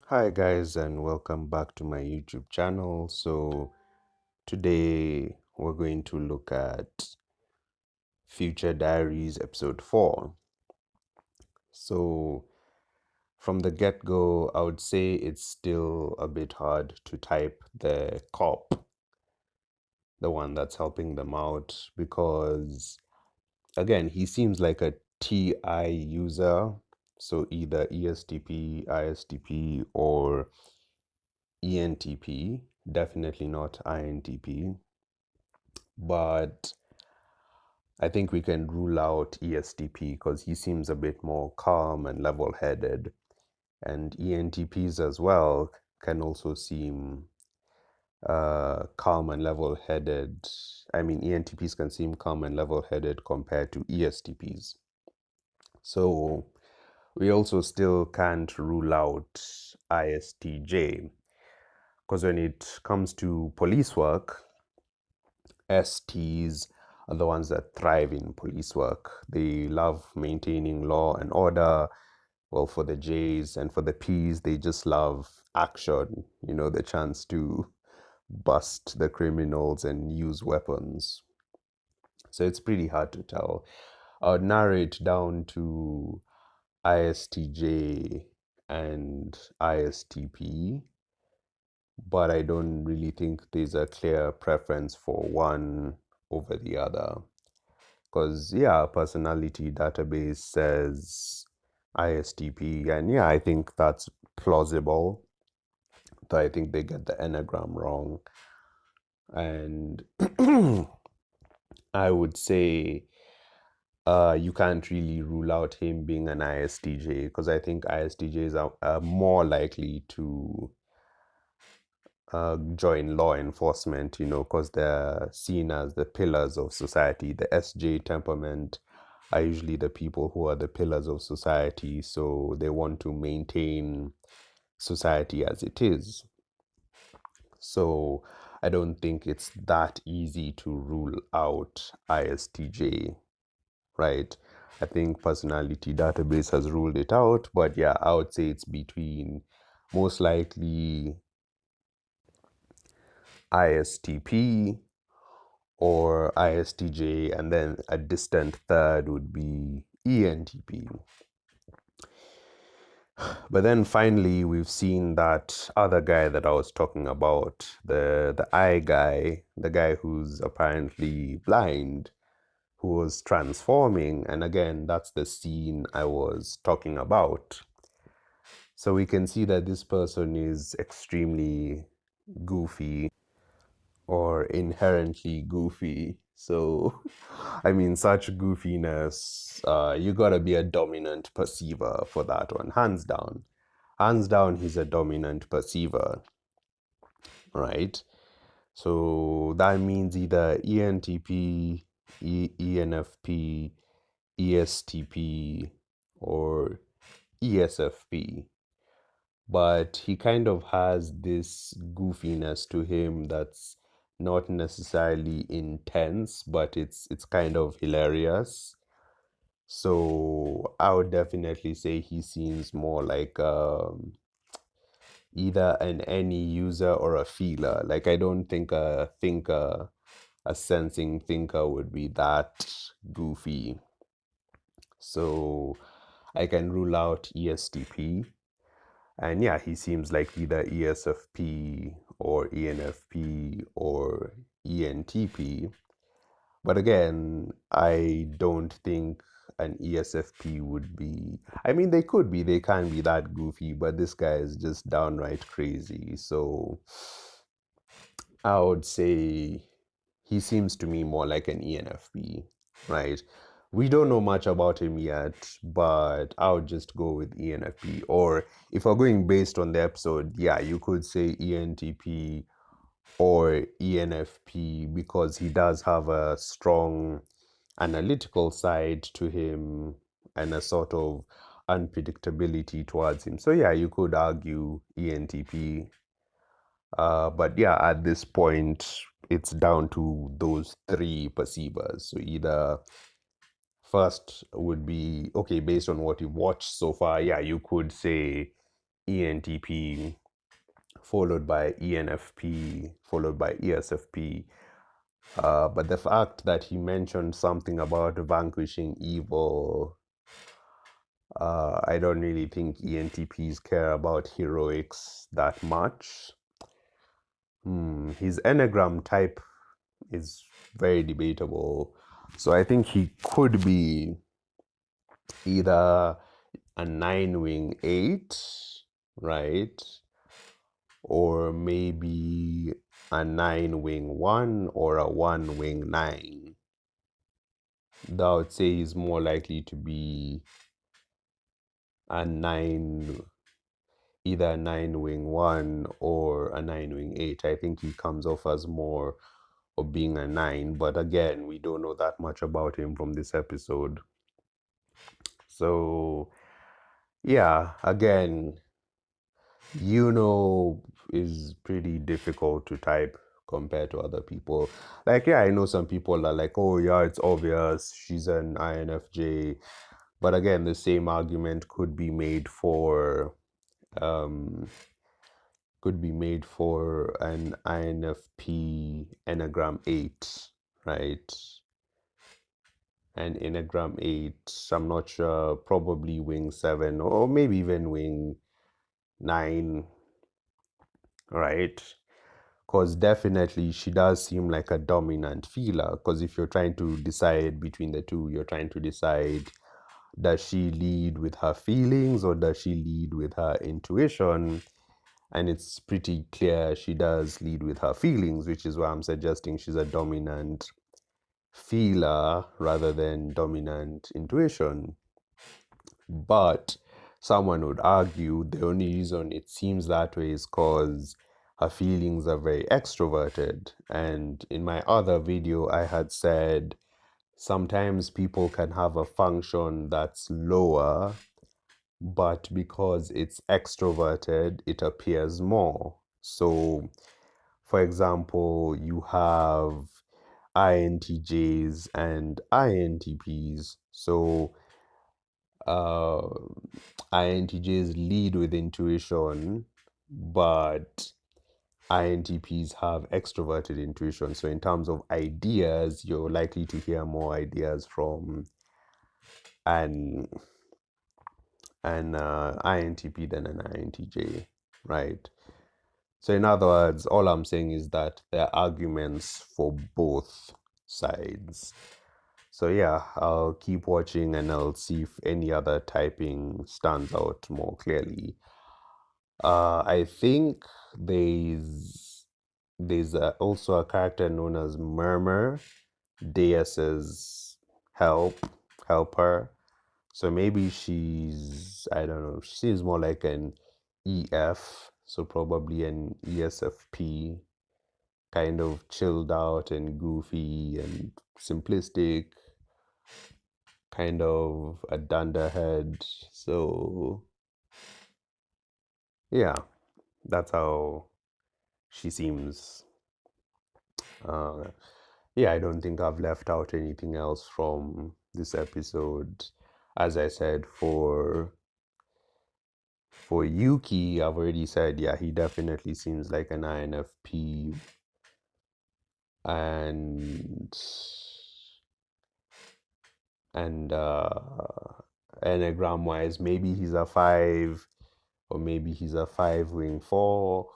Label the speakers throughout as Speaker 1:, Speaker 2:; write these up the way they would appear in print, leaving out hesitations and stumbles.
Speaker 1: Hi guys, and welcome back to my YouTube channel. So today we're going to look at Future Diaries episode 4. So from the get-go, I would say it's still a bit hard to type the cop, the one that's helping them out, because again, he seems like a TI user, so either ESTP, ISTP, or ENTP, definitely not INTP. But I think we can rule out ESTP because he seems a bit more calm and level-headed. And ENTPs as well can also seem calm and level-headed. I mean, ENTPs can seem calm and level-headed compared to ESTPs. So we also still can't rule out ISTJ because when it comes to police work, STs are the ones that thrive in police work. They love maintaining law and order. Well, for the Js and for the Ps, they just love action, the chance to bust the criminals and use weapons. So it's pretty hard to tell. I would narrow it down to ISTJ and ISTP, but I don't really think there's a clear preference for one over the other. Because, yeah, personality database says ISTP, and yeah, I think that's plausible. Though I think they get the Enneagram wrong. And I would say you can't really rule out him being an ISTJ, because I think ISTJs are more likely to join law enforcement, because they're seen as the pillars of society. The SJ temperament are usually the people who are the pillars of society, so they want to maintain society as it is. So I don't think it's that easy to rule out ISTJ, right? I think personality database has ruled it out, but yeah, I would say it's between most likely ISTP or ISTJ, and then a distant third would be ENTP. But then finally, we've seen that other guy that I was talking about, the eye guy, the guy who's apparently blind, who was transforming. And again, that's the scene I was talking about. So we can see that this person is extremely goofy or inherently goofy. So, I mean, such goofiness, you gotta be a dominant perceiver for that one, hands down. Hands down, he's a dominant perceiver, right? So that means either ENTP, ENFP, ESTP, or ESFP. But he kind of has this goofiness to him that's not necessarily intense, but it's kind of hilarious. So I would definitely say he seems more like either an any user or a feeler. Like, I don't think a thinker, a sensing thinker would be that goofy. So I can rule out ESTP. And yeah, he seems like either ESFP or ENFP or ENTP. But again, I don't think an ESFP would be. I mean, they could be, they can be that goofy, but this guy is just downright crazy. So I would say he seems to me more like an ENFP, right? We don't know much about him yet, but I would just go with ENFP. Or if we're going based on the episode, yeah, you could say ENTP or ENFP because he does have a strong analytical side to him and a sort of unpredictability towards him. So yeah, you could argue ENTP. But yeah, at this point, it's down to those three perceivers. So either first would be, okay, based on what you've watched so far, yeah, you could say ENTP, followed by ENFP, followed by ESFP. But the fact that he mentioned something about vanquishing evil, I don't really think ENTPs care about heroics that much. His Enneagram type is very debatable. So I think he could be either a 9-wing 8, right? Or maybe a 9-wing 1 or a 1-wing 9. That I would say is more likely to be a 9, either a 9-wing 1 or a 9-wing 8. I think he comes off as more of being a 9, but again, we don't know that much about him from this episode. So, yeah, again, is pretty difficult to type compared to other people. Like, yeah, I know some people are like, oh, yeah, it's obvious, she's an INFJ. But again, the same argument could be made for an INFP Enneagram 8, right? And Enneagram 8, I'm not sure, probably wing 7 or maybe even wing 9, right? Because definitely she does seem like a dominant feeler. Because if you're trying to decide between the two, you're trying to decide, does she lead with her feelings or does she lead with her intuition? And it's pretty clear she does lead with her feelings, which is why I'm suggesting she's a dominant feeler rather than dominant intuition. But someone would argue the only reason it seems that way is because her feelings are very extroverted. And in my other video, I had said sometimes people can have a function that's lower, but because it's extroverted, it appears more. So, for example, you have INTJs and INTPs. So, INTJs lead with intuition, but INTPs have extroverted intuition. So in terms of ideas, you're likely to hear more ideas from an INTP than an INTJ, right? So in other words, all I'm saying is that there are arguments for both sides. So yeah, I'll keep watching and I'll see if any other typing stands out more clearly. I think there's also a character known as Murmur, Deus's helper. So maybe she's, I don't know, she seems more like an EF, so probably an ESFP, kind of chilled out and goofy and simplistic, kind of a dunderhead. So yeah, that's how she seems. Yeah, I don't think I've left out anything else from this episode. As I said, for Yuki, I've already said, yeah, he definitely seems like an INFP. And Enneagram wise, maybe he's a 5, or maybe he's a 5-wing 4,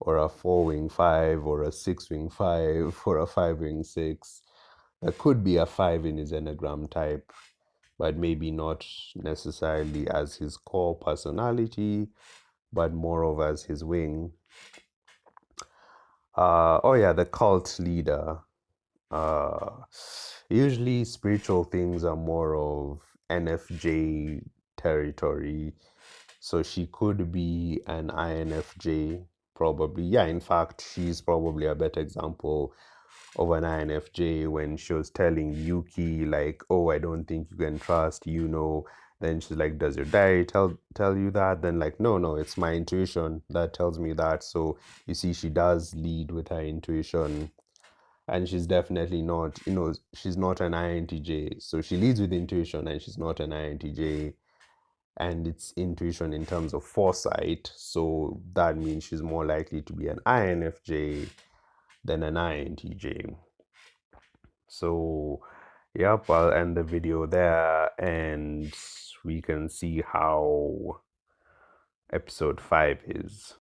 Speaker 1: or a 4-wing 5, or a 6-wing 5, or a 5-wing 6. There could be a 5 in his Enneagram type, but maybe not necessarily as his core personality, but more of as his wing. Oh yeah, the cult leader. Usually spiritual things are more of NFJ territory. So she could be an INFJ, probably. Yeah, in fact, she's probably a better example of an INFJ when she was telling Yuki, like, oh, I don't think you can trust, Then she's like, does your diary tell you that? Then like, no, it's my intuition that tells me that. So you see, she does lead with her intuition. And she's definitely not, she's not an INTJ. So she leads with intuition and she's not an INTJ. and it's intuition in terms of foresight. So that means she's more likely to be an INFJ than an INTJ. So, yep, I'll end the video there and we can see how episode 5 is.